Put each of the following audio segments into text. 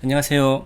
안녕하세요.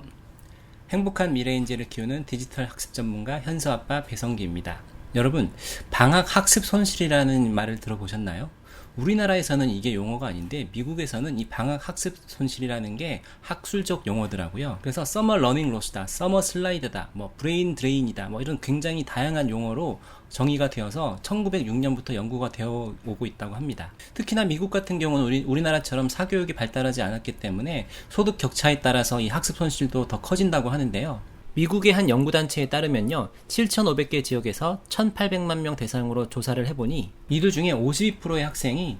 행복한 미래인재를 키우는 디지털 학습 전문가 현서아빠 배성기입니다. 여러분, 방학 학습 손실이라는 말을 들어보셨나요? 우리나라에서는 이게 용어가 아닌데 미국에서는 이 방학 학습 손실이라는 게 학술적 용어더라고요. 그래서 서머 러닝 로스다, 서머 슬라이드다, 뭐 브레인 드레인이다, 뭐 이런 굉장히 다양한 용어로 정의가 되어서 1906년부터 연구가 되어 오고 있다고 합니다. 특히나 미국 같은 경우는 우리나라처럼 사교육이 발달하지 않았기 때문에 소득 격차에 따라서 이 학습 손실도 더 커진다고 하는데요. 미국의 한 연구단체에 따르면요, 7,500개 지역에서 1,800만 명 대상으로 조사를 해보니 이들 중에 52%의 학생이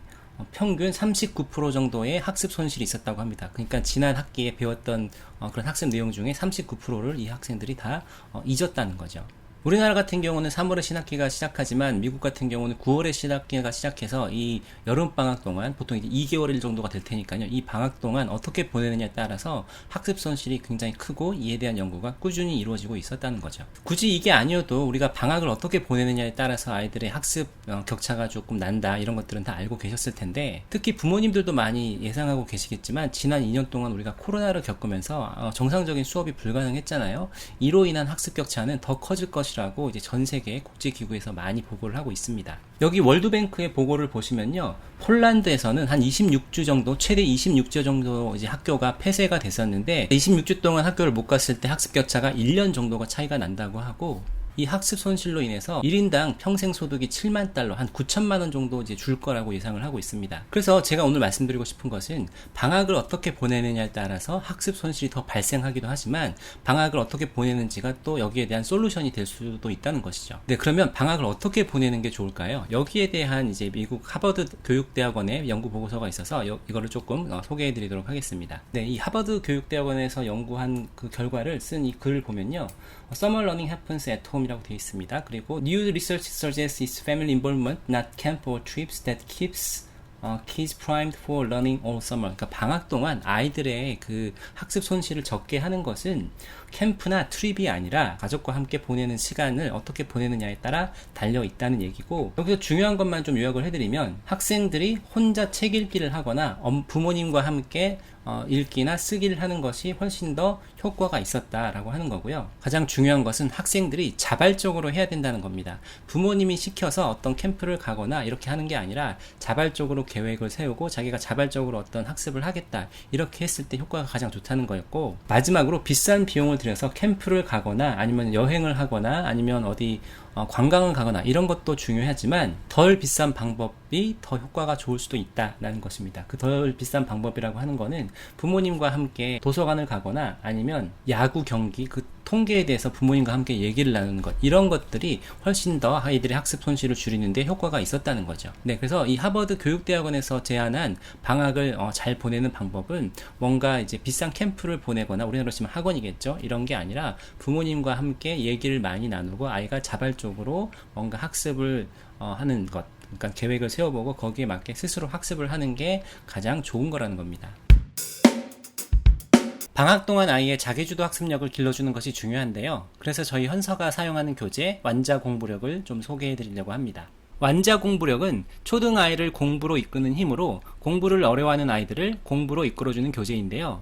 평균 39% 정도의 학습 손실이 있었다고 합니다. 그러니까 지난 학기에 배웠던 그런 학습 내용 중에 39%를 이 학생들이 다 잊었다는 거죠. 우리나라 같은 경우는 3월에 신학기가 시작하지만 미국 같은 경우는 9월에 신학기가 시작해서 이 여름방학 동안 보통 이제 2개월 정도가 될 테니까요. 이 방학 동안 어떻게 보내느냐에 따라서 학습 손실이 굉장히 크고 이에 대한 연구가 꾸준히 이루어지고 있었다는 거죠. 굳이 이게 아니어도 우리가 방학을 어떻게 보내느냐에 따라서 아이들의 학습 격차가 조금 난다, 이런 것들은 다 알고 계셨을 텐데, 특히 부모님들도 많이 예상하고 계시겠지만 지난 2년 동안 우리가 코로나를 겪으면서 정상적인 수업이 불가능했잖아요. 이로 인한 학습 격차는 더 커질 것이라고 이제 전 세계 국제기구에서 많이 보고를 하고 있습니다. 여기 월드뱅크의 보고를 보시면요, 폴란드에서는 한 26주 정도, 최대 26주 정도 이제 학교가 폐쇄가 됐었는데 26주 동안 학교를 못 갔을 때 학습 격차가 1년 정도가 차이가 난다고 하고, 이 학습 손실로 인해서 1인당 평생 소득이 7만 달러, 한 9천만 원 정도 이제 줄 거라고 예상을 하고 있습니다. 그래서 제가 오늘 말씀드리고 싶은 것은, 방학을 어떻게 보내느냐에 따라서 학습 손실이 더 발생하기도 하지만 방학을 어떻게 보내는지가 또 여기에 대한 솔루션이 될 수도 있다는 것이죠. 네, 그러면 방학을 어떻게 보내는 게 좋을까요? 여기에 대한 이제 미국 하버드 교육대학원의 연구 보고서가 있어서 이거를 조금 소개해 드리도록 하겠습니다. 네, 이 하버드 교육대학원에서 연구한 그 결과를 쓴 이 글을 보면요, Summer learning happens at home 이라고 되어 있습니다. 그리고 New research suggests it's family involvement, not camp or trips, that keeps kids primed for learning all summer. 그러니까 방학 동안 아이들의 그 학습 손실을 적게 하는 것은 캠프나 트립이 아니라 가족과 함께 보내는 시간을 어떻게 보내느냐에 따라 달려 있다는 얘기고, 여기서 중요한 것만 좀 요약을 해드리면, 학생들이 혼자 책 읽기를 하거나 부모님과 함께 읽기나 쓰기를 하는 것이 훨씬 더 효과가 있었다라고 하는 거고요. 가장 중요한 것은 학생들이 자발적으로 해야 된다는 겁니다. 부모님이 시켜서 어떤 캠프를 가거나 이렇게 하는 게 아니라 자발적으로 계획을 세우고 자기가 자발적으로 어떤 학습을 하겠다, 이렇게 했을 때 효과가 가장 좋다는 거였고, 마지막으로 비싼 비용을 들여서 캠프를 가거나 아니면 여행을 하거나 아니면 어디 관광을 가거나 이런 것도 중요하지만 덜 비싼 방법이 더 효과가 좋을 수도 있다라는 것입니다. 그 덜 비싼 방법이라고 하는 거는 부모님과 함께 도서관을 가거나 아니면 야구 경기 그 통계에 대해서 부모님과 함께 얘기를 나누는 것, 이런 것들이 훨씬 더 아이들의 학습 손실을 줄이는데 효과가 있었다는 거죠. 네, 그래서 이 하버드 교육대학원에서 제안한 방학을 잘 보내는 방법은 뭔가 이제 비싼 캠프를 보내거나, 우리나라로 치면 학원이겠죠, 이런 게 아니라 부모님과 함께 얘기를 많이 나누고 아이가 자발적으로 뭔가 학습을 하는 것, 그러니까 계획을 세워보고 거기에 맞게 스스로 학습을 하는 게 가장 좋은 거라는 겁니다. 방학 동안 아이의 자기주도 학습력을 길러주는 것이 중요한데요. 그래서 저희 현서가 사용하는 교재 완자 공부력을 좀 소개해 드리려고 합니다. 완자 공부력은 초등 아이를 공부로 이끄는 힘으로 공부를 어려워하는 아이들을 공부로 이끌어주는 교재인데요.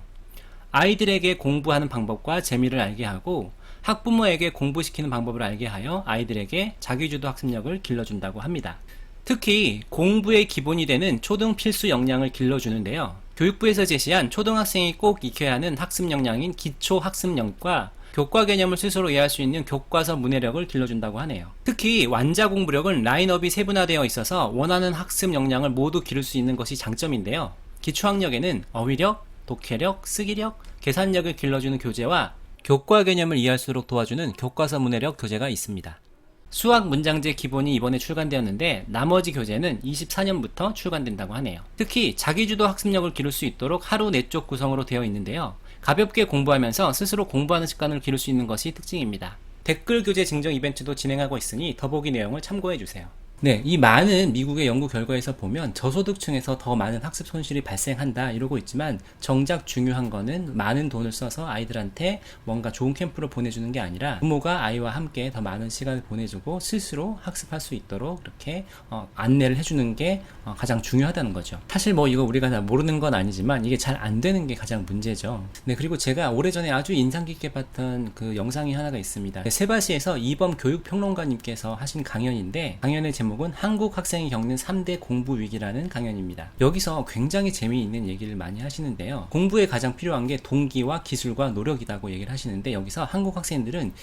아이들에게 공부하는 방법과 재미를 알게 하고 학부모에게 공부시키는 방법을 알게 하여 아이들에게 자기주도 학습력을 길러준다고 합니다. 특히 공부의 기본이 되는 초등 필수 역량을 길러주는데요. 교육부에서 제시한 초등학생이 꼭 익혀야 하는 학습 역량인 기초 학습력과 교과 개념을 스스로 이해할 수 있는 교과서 문해력을 길러준다고 하네요. 특히 완자 공부력은 라인업이 세분화되어 있어서 원하는 학습 역량을 모두 기를 수 있는 것이 장점인데요. 기초학력에는 어휘력, 독해력, 쓰기력, 계산력을 길러주는 교재와 교과 개념을 이해할수록 도와주는 교과서 문해력 교재가 있습니다. 수학 문장제 기본이 이번에 출간되었는데 나머지 교재는 24년부터 출간된다고 하네요. 특히 자기주도 학습력을 기를 수 있도록 하루 4쪽 구성으로 되어 있는데요. 가볍게 공부하면서 스스로 공부하는 습관을 기를 수 있는 것이 특징입니다. 댓글 교재 증정 이벤트도 진행하고 있으니 더보기 내용을 참고해주세요. 네, 이 많은 미국의 연구 결과에서 보면 저소득층에서 더 많은 학습 손실이 발생한다 이러고 있지만 정작 중요한 거는 많은 돈을 써서 아이들한테 뭔가 좋은 캠프로 보내주는 게 아니라 부모가 아이와 함께 더 많은 시간을 보내주고 스스로 학습할 수 있도록 이렇게 안내를 해주는 게 가장 중요하다는 거죠. 사실 뭐 이거 우리가 다 모르는 건 아니지만 이게 잘 안 되는 게 가장 문제죠. 네, 그리고 제가 오래전에 아주 인상 깊게 봤던 그 영상이 하나가 있습니다. 네, 세바시에서 이범 교육평론가님께서 하신 강연인데 강연의 제목은 한국 학생이 겪는 3대 공부 위기라는 강연입니다. 여기서 굉장히 재미있는 얘기를 많이 하시는데요. 공부에 가장 필요한 게 동기와 기술과 노력이라고 얘기를 하시는데 여기서 한국 학생들은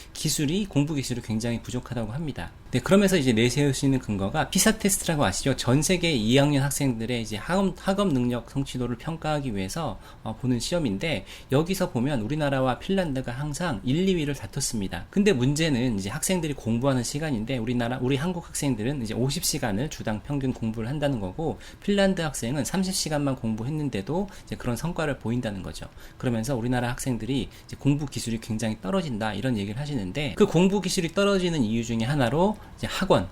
공부 기술이 굉장히 부족하다고 합니다. 네, 그러면서 이제 내세우시는 근거가 피사 테스트라고 아시죠? 전 세계 2학년 학생들의 이제 학업 능력 성취도를 평가하기 위해서 보는 시험인데 여기서 보면 우리나라와 핀란드가 항상 1, 2위를 다퉜습니다. 근데 문제는 이제 학생들이 공부하는 시간인데 우리 한국 학생들은 이제 50시간을 주당 평균 공부를 한다는 거고 핀란드 학생은 30시간만 공부했는데도 이제 그런 성과를 보인다는 거죠. 그러면서 우리나라 학생들이 이제 공부 기술이 굉장히 떨어진다 이런 얘기를 하시는데 그 공부 기술이 떨어지는 이유 중에 하나로 이제 학원,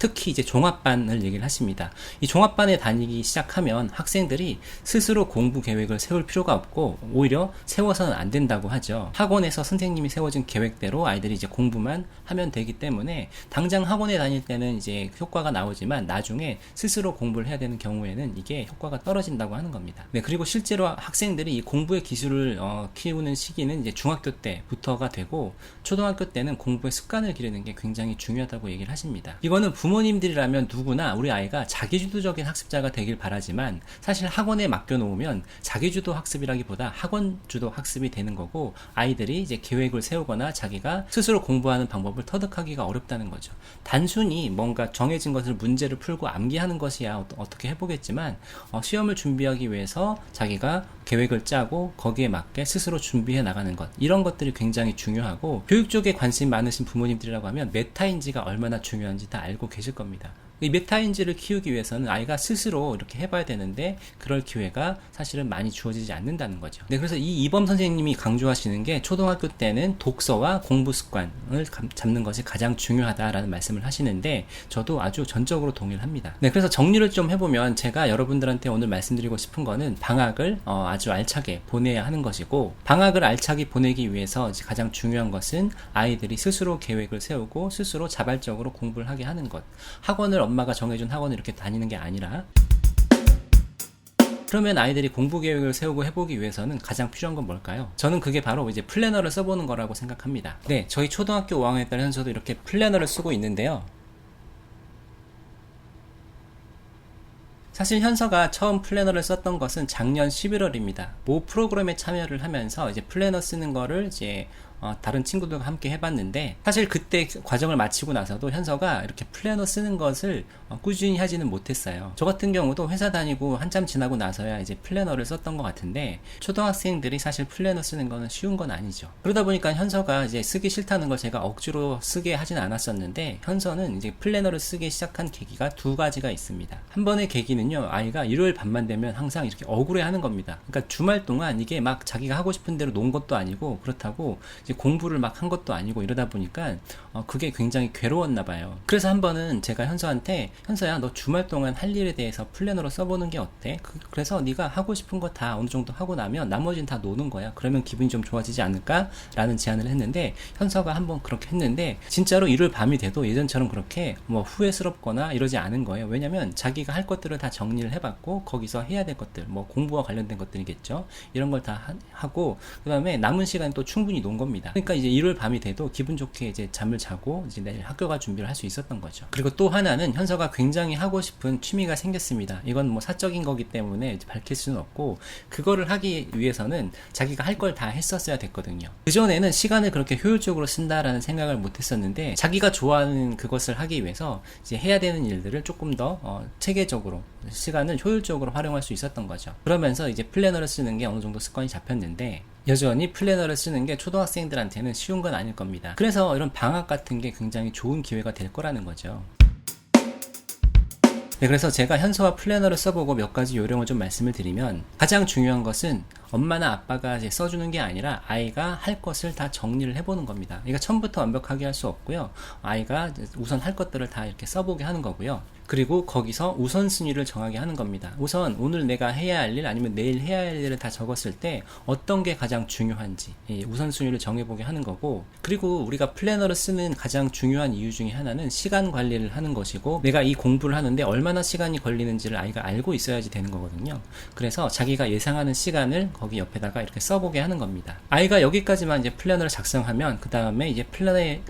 특히 이제 종합반을 얘기를 하십니다. 이 종합반에 다니기 시작하면 학생들이 스스로 공부 계획을 세울 필요가 없고 오히려 세워서는 안 된다고 하죠. 학원에서 선생님이 세워진 계획대로 아이들이 이제 공부만 하면 되기 때문에 당장 학원에 다닐 때는 이제 효과가 나오지만 나중에 스스로 공부를 해야 되는 경우에는 이게 효과가 떨어진다고 하는 겁니다. 네, 그리고 실제로 학생들이 이 공부의 기술을 키우는 시기는 이제 중학교 때부터가 되고 초등학교 때는 공부의 습관을 기르는 게 굉장히 중요하다고 얘기를 하십니다. 이거는 부모님들이라면 누구나 우리 아이가 자기주도적인 학습자가 되길 바라지만 사실 학원에 맡겨놓으면 자기주도 학습이라기보다 학원주도 학습이 되는 거고 아이들이 이제 계획을 세우거나 자기가 스스로 공부하는 방법을 터득하기가 어렵다는 거죠. 단순히 뭔가 정해진 것을 문제를 풀고 암기하는 것이야 어떻게 해보겠지만 시험을 준비하기 위해서 자기가 계획을 짜고 거기에 맞게 스스로 준비해 나가는 것 이런 것들이 굉장히 중요하고 교육 쪽에 관심 많으신 부모님들이라고 하면 메타인지가 얼마나 중요한지 다 알고 계실 겁니다. 이 메타인지를 키우기 위해서는 아이가 스스로 이렇게 해봐야 되는데 그럴 기회가 사실은 많이 주어지지 않는다는 거죠. 네, 그래서 이 이범 선생님이 강조하시는 게 초등학교 때는 독서와 공부 습관을 잡는 것이 가장 중요하다라는 말씀을 하시는데 저도 아주 전적으로 동의를 합니다. 네, 그래서 정리를 좀 해보면 제가 여러분들한테 오늘 말씀드리고 싶은 거는 방학을 아주 알차게 보내야 하는 것이고 방학을 알차게 보내기 위해서 가장 중요한 것은 아이들이 스스로 계획을 세우고 스스로 자발적으로 공부를 하게 하는 것. 학원을 엄마가 정해준 학원을 이렇게 다니는 게 아니라 그러면 아이들이 공부 계획을 세우고 해보기 위해서는 가장 필요한 건 뭘까요? 저는 그게 바로 이제 플래너를 써보는 거라고 생각합니다. 네, 저희 초등학교 5학년 딸 현서도 이렇게 플래너를 쓰고 있는데요. 사실 현서가 처음 플래너를 썼던 것은 작년 11월입니다. 모 프로그램에 참여를 하면서 이제 플래너 쓰는 거를 이제 다른 친구들과 함께 해봤는데 사실 그때 과정을 마치고 나서도 현서가 이렇게 플래너 쓰는 것을 꾸준히 하지는 못했어요. 저 같은 경우도 회사 다니고 한참 지나고 나서야 이제 플래너를 썼던 것 같은데 초등학생들이 사실 플래너 쓰는 거는 쉬운 건 아니죠. 그러다 보니까 현서가 이제 쓰기 싫다는 걸 제가 억지로 쓰게 하진 않았었는데 현서는 이제 플래너를 쓰기 시작한 계기가 두 가지가 있습니다. 한 번의 계기는요, 아이가 일요일 밤만 되면 항상 이렇게 억울해하는 겁니다. 그러니까 주말 동안 이게 막 자기가 하고 싶은 대로 논 것도 아니고 그렇다고 이제 공부를 막 한 것도 아니고 이러다 보니까 그게 굉장히 괴로웠나 봐요. 그래서 한 번은 제가 현서한테 현서야 너 주말 동안 할 일에 대해서 플래너로 써보는 게 어때? 그래서 네가 하고 싶은 거 다 어느 정도 하고 나면 나머지는 다 노는 거야. 그러면 기분이 좀 좋아지지 않을까? 라는 제안을 했는데 현서가 한번 그렇게 했는데 진짜로 일요일 밤이 돼도 예전처럼 그렇게 뭐 후회스럽거나 이러지 않은 거예요. 왜냐면 자기가 할 것들을 다 정리를 해봤고 거기서 해야 될 것들 뭐 공부와 관련된 것들이겠죠. 이런 걸 다 하고 그 다음에 남은 시간 또 충분히 논 겁니다. 그러니까 이제 일요일 밤이 돼도 기분 좋게 이제 잠을 자고 이제 내일 학교 갈 준비를 할 수 있었던 거죠. 그리고 또 하나는 현서가 굉장히 하고 싶은 취미가 생겼습니다. 이건 뭐 사적인 거기 때문에 밝힐 수는 없고 그거를 하기 위해서는 자기가 할 걸 다 했었어야 됐거든요. 그전에는 시간을 그렇게 효율적으로 쓴다라는 생각을 못 했었는데 자기가 좋아하는 그것을 하기 위해서 이제 해야 되는 일들을 조금 더 체계적으로 시간을 효율적으로 활용할 수 있었던 거죠. 그러면서 이제 플래너를 쓰는 게 어느 정도 습관이 잡혔는데 여전히 플래너를 쓰는 게 초등학생들한테는 쉬운 건 아닐 겁니다. 그래서 이런 방학 같은 게 굉장히 좋은 기회가 될 거라는 거죠. 네, 그래서 제가 현서와 플래너를 써보고 몇 가지 요령을 좀 말씀을 드리면, 가장 중요한 것은 엄마나 아빠가 이제 써주는 게 아니라 아이가 할 것을 다 정리를 해보는 겁니다. 그러니까 처음부터 완벽하게 할 수 없고요. 아이가 우선 할 것들을 다 이렇게 써보게 하는 거고요. 그리고 거기서 우선순위를 정하게 하는 겁니다. 우선 오늘 내가 해야 할 일 아니면 내일 해야 할 일을 다 적었을 때 어떤 게 가장 중요한지 우선순위를 정해보게 하는 거고, 그리고 우리가 플래너를 쓰는 가장 중요한 이유 중에 하나는 시간 관리를 하는 것이고, 내가 이 공부를 하는데 얼마나 시간이 걸리는지를 아이가 알고 있어야지 되는 거거든요. 그래서 자기가 예상하는 시간을 거기 옆에다가 이렇게 써보게 하는 겁니다. 아이가 여기까지만 이제 플래너를 작성하면 그 다음에 이제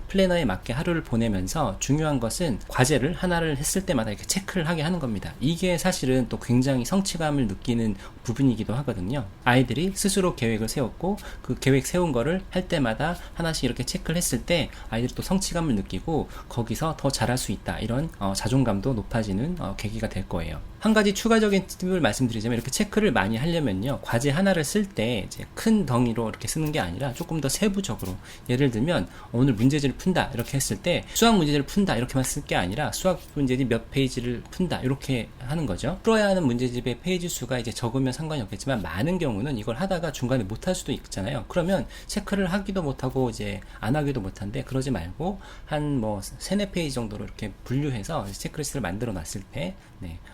플래너에 맞게 하루를 보내면서, 중요한 것은 과제를 하나를 했을 때마다 이렇게 체크를 하게 하는 겁니다. 이게 사실은 또 굉장히 성취감을 느끼는 부분이기도 하거든요. 아이들이 스스로 계획을 세웠고 그 계획 세운 거를 할 때마다 하나씩 이렇게 체크를 했을 때 아이들이 또 성취감을 느끼고 거기서 더 잘할 수 있다, 이런 자존감도 높아지는 계기가 될 거예요. 한 가지 추가적인 팁을 말씀드리자면, 이렇게 체크를 많이 하려면요, 과제 하나를 쓸 때 이제 큰 덩이로 이렇게 쓰는 게 아니라 조금 더 세부적으로, 예를 들면 오늘 문제지를 푼다 이렇게 했을 때 수학 문제지를 푼다 이렇게만 쓸 게 아니라 수학 문제집 몇 페이지를 푼다 이렇게 하는 거죠. 풀어야 하는 문제집의 페이지 수가 이제 적으면 상관이 없겠지만, 많은 경우는 이걸 하다가 중간에 못 할 수도 있잖아요. 그러면 체크를 하기도 못하고 이제 안 하기도 못한데, 그러지 말고 한 뭐 3-4페이지 정도로 이렇게 분류해서 체크리스트를 만들어 놨을 때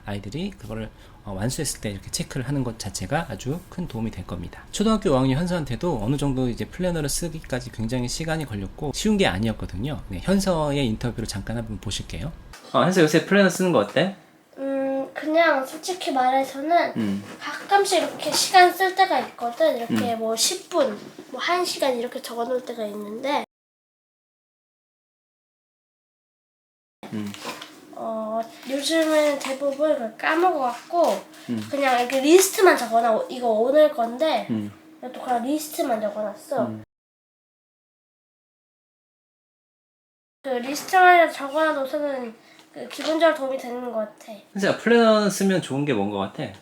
아이들이 그거를 완수했을 때 이렇게 체크를 하는 것 자체가 아주 큰 도움이 될 겁니다. 초등학교 5학년 현서한테도 어느 정도 이제 플래너를 쓰기까지 굉장히 시간이 걸렸고 쉬운 게 아니었거든요. 현서의 인터뷰를 잠깐 한번 보실게요. 현서 요새 플래너 쓰는 거 어때? 그냥 솔직히 말해서는 가끔씩 이렇게 시간 쓸 때가 있거든. 이렇게 뭐 10분, 뭐 1시간 이렇게 적어 놓을 때가 있는데 요즘은 대부분 그걸 까먹어갖고 그냥 이렇게 리스트만 적어놔. 이거 오늘 건데 또 그냥 리스트만 적어놨어. 그 리스트만 적어놔도 그 기본적으로 도움이 되는 것 같아. 현서야, 플래너 쓰면 좋은 게 뭔 것 같아?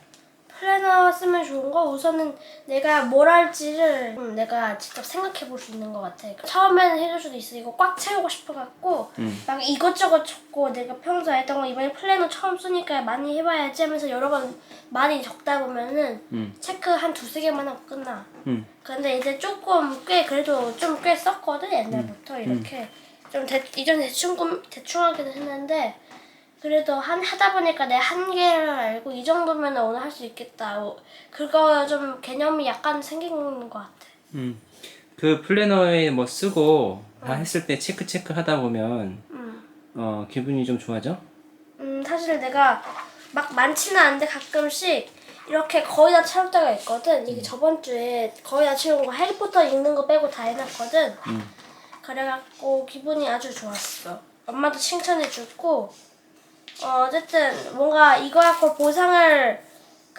플래너 쓰면 좋은 거, 우선은 내가 뭘 할지를 내가 직접 생각해 볼 수 있는 것 같아. 처음에는 해줄 수도 있어. 이거 꽉 채우고 싶어갖고 막 이것저것 적고, 내가 평소에 했던 거 이번에 플래너 처음 쓰니까 많이 해봐야지 하면서 여러 번 많이 적다 보면은 체크 한 2-3개만 하고 끝나. 근데 이제 그래도 좀 꽤 썼거든, 옛날부터. 이렇게 좀 이전 대충 하기도 했는데, 그래도 하다 보니까 내 한계를 알고 이 정도면 오늘 할 수 있겠다. 그거 좀 개념이 약간 생기는 것 같아. 그 플래너에 뭐 쓰고 다 했을 때 체크 하다 보면 기분이 좀 좋아져? 사실 내가 막 많지는 않은데 가끔씩 이렇게 거의 다 채울 때가 있거든. 이게 저번 주에 거의 다 채운 거, 해리포터 읽는 거 빼고 다 해놨거든. 그래갖고 기분이 아주 좋았어. 엄마도 칭찬해주고, 어쨌든 뭔가 이거 갖고 보상을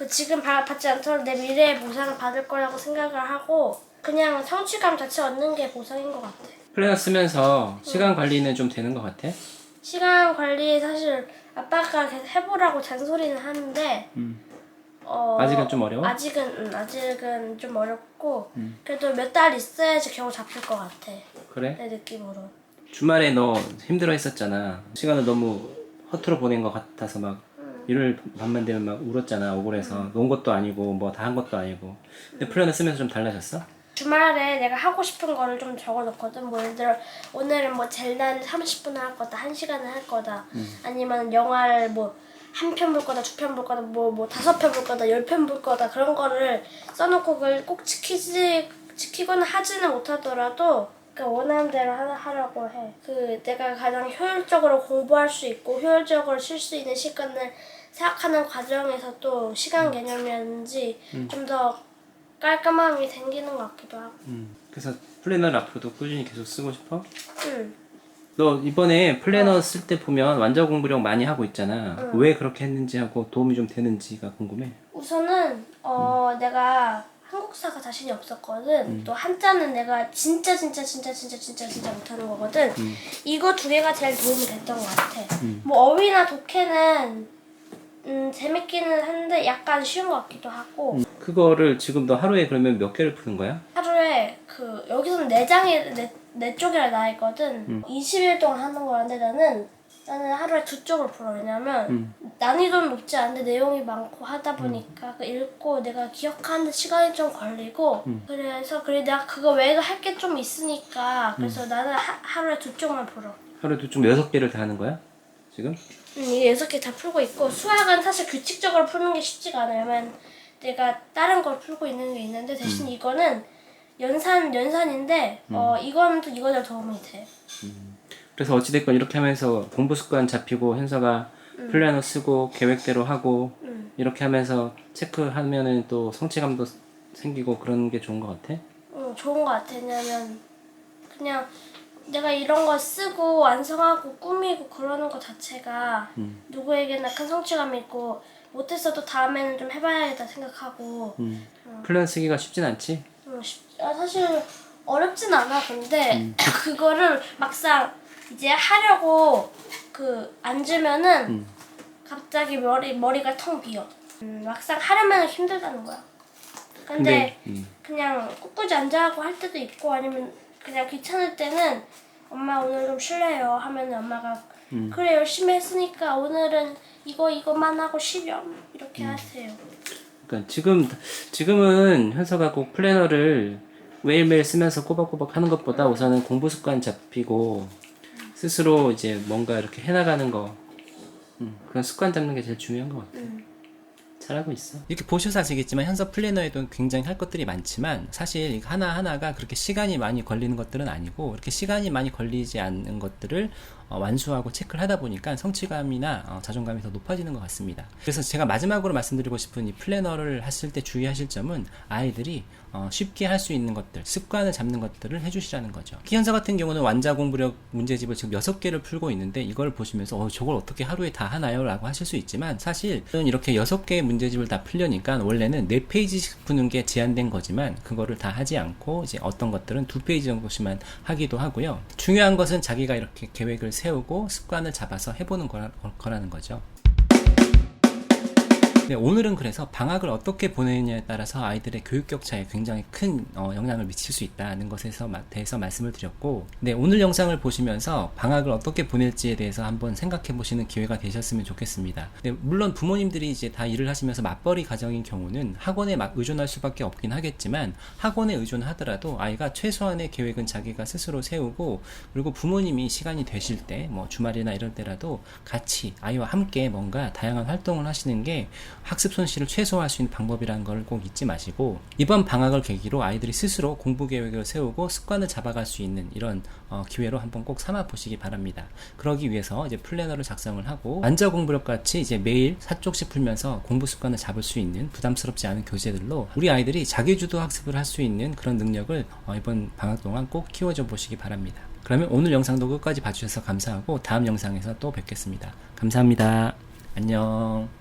지금 받지 않더라도 내 미래에 보상을 받을 거라고 생각을 하고, 그냥 성취감 자체 얻는 게 보상인 것 같아. 플래너 쓰면서 시간 관리는 좀 되는 것 같아? 시간 관리 사실 아빠가 계속 해보라고 잔소리는 하는데 아직은 좀 어려워? 아직은 좀 어렵고 그래도 몇 달 있어야지 겨우 잡힐 것 같아. 그래? 내 느낌으로. 주말에 너 힘들어 했었잖아. 시간을 너무 허투루 보낸 것 같아서 막 일요일 밤만 되면 막 울었잖아. 억울해서. 논 것도 아니고 뭐 다 한 것도 아니고. 근데 플래너 쓰면서 좀 달라졌어? 주말에 내가 하고 싶은 거를 좀 적어놓거든. 뭐 예를 들어 오늘은 뭐 젤난 30분을 할 거다, 1시간을 할 거다, 아니면 영화를 뭐 1편 볼 거다, 2편 볼 거다, 뭐 5편 볼 거다, 10편 볼 거다, 그런 거를 써놓고 그걸 꼭 지키거나 하지는 못하더라도 원하는 대로 하라고 해. 내가 가장 효율적으로 공부할 수 있고 효율적으로 쉴 수 있는 시간을 생각하는 과정에서 또 시간 개념이라든지 좀 더 깔끔함이 생기는 것 같기도 하고. 그래서 플래너를 앞으로도 꾸준히 계속 쓰고 싶어? 응. 너 이번에 플래너 쓸 때 보면 완자 공부력 많이 하고 있잖아. 왜 그렇게 했는지 하고 도움이 좀 되는지가 궁금해. 우선은 내가 한국사가 자신이 없었거든. 또 한자는 내가 진짜 못하는 거거든. 이거 2개가 제일 도움이 됐던 것 같아. 뭐 어휘나 독해는 재밌기는 한데 약간 쉬운 것 같기도 하고. 그거를 지금 너 하루에 그러면 몇 개를 푸는 거야? 하루에 여기서는 4장이 내 쪽이라 나와 있거든. 20일 동안 하는 거라는데 나는 나는 하루에 2쪽을 풀어. 왜냐면 난이도는 높지 않은데 내용이 많고 하다 보니까 그 읽고 내가 기억하는 시간이 좀 걸리고 그래서 내가 그거 외에 할 게 좀 있으니까 그래서 나는 하루에 2쪽만 풀어. 하루에 2쪽 6개를 다 하는 거야? 지금? 이게 6개 다 풀고 있고 수학은 사실 규칙적으로 푸는 게 쉽지가 않아요. 왜냐면 내가 다른 걸 풀고 있는 게 있는데 대신 이거는 연산인데 이거는 또 이거대로 도움이 돼. 그래서 어찌됐건 이렇게 하면서 공부 습관 잡히고 현서가 플래너 쓰고 계획대로 하고 이렇게 하면서 체크하면은 또 성취감도 생기고 그런 게 좋은 것 같아? 좋은 것 같아. 왜냐면 그냥 내가 이런 거 쓰고 완성하고 꾸미고 그러는 거 자체가 누구에게나 큰 성취감이 있고 못했어도 다음에는 좀 해봐야겠다 생각하고 플래너 쓰기가 쉽진 않지? 사실 어렵진 않아. 근데 그거를 막상 이제 하려고 앉으면은 갑자기 머리가 텅 비어. 막상 하려면 힘들다는 거야. 근데 그냥 꿋꿋이 앉아하고 할 때도 있고 아니면 그냥 귀찮을 때는 엄마 오늘 좀 쉴래요 하면 엄마가 그래 열심히 했으니까 오늘은 이거만 하고 쉬렴 이렇게 하세요. 그러니까 지금은 현서가 꼭 플래너를 매일매일 쓰면서 꼬박꼬박 하는 것보다 우선은 공부 습관 잡히고 스스로 이제 뭔가 이렇게 해나가는 거 그런 습관 잡는 게 제일 중요한 것 같아. 잘하고 있어. 이렇게 보셔서 아시겠지만 현서 플래너에도 굉장히 할 것들이 많지만 사실 하나하나가 그렇게 시간이 많이 걸리는 것들은 아니고 이렇게 시간이 많이 걸리지 않는 것들을 완수하고 체크를 하다 보니까 성취감이나 자존감이 더 높아지는 것 같습니다. 그래서 제가 마지막으로 말씀드리고 싶은 이 플래너를 하실 때 주의하실 점은 아이들이 쉽게 할 수 있는 것들, 습관을 잡는 것들을 해주시라는 거죠. 현서 같은 경우는 완자 공부력 문제집을 지금 6개를 풀고 있는데 이걸 보시면서 저걸 어떻게 하루에 다 하나요? 라고 하실 수 있지만 사실 이렇게 6개의 문제집을 다 풀려니까 원래는 4페이지씩 푸는 게 제한된 거지만 그거를 다 하지 않고 이제 어떤 것들은 2페이지 정도씩만 하기도 하고요. 중요한 것은 자기가 이렇게 계획을 세우고 습관을 잡아서 해보는 거라는 거죠. 네, 오늘은 그래서 방학을 어떻게 보내느냐에 따라서 아이들의 교육 격차에 굉장히 큰 영향을 미칠 수 있다는 것에 대해서 말씀을 드렸고, 네, 오늘 영상을 보시면서 방학을 어떻게 보낼지에 대해서 한번 생각해 보시는 기회가 되셨으면 좋겠습니다. 네, 물론 부모님들이 이제 다 일을 하시면서 맞벌이 가정인 경우는 학원에 의존할 수밖에 없긴 하겠지만 학원에 의존하더라도 아이가 최소한의 계획은 자기가 스스로 세우고 그리고 부모님이 시간이 되실 때 뭐 주말이나 이럴 때라도 같이 아이와 함께 뭔가 다양한 활동을 하시는 게 학습 손실을 최소화할 수 있는 방법이라는 걸 꼭 잊지 마시고 이번 방학을 계기로 아이들이 스스로 공부 계획을 세우고 습관을 잡아갈 수 있는 이런 기회로 한번 꼭 삼아 보시기 바랍니다. 그러기 위해서 이제 플래너를 작성을 하고 완자 공부력 같이 이제 매일 4쪽씩 풀면서 공부 습관을 잡을 수 있는 부담스럽지 않은 교재들로 우리 아이들이 자기주도 학습을 할 수 있는 그런 능력을 이번 방학 동안 꼭 키워줘 보시기 바랍니다. 그러면 오늘 영상도 끝까지 봐주셔서 감사하고 다음 영상에서 또 뵙겠습니다. 감사합니다. 안녕.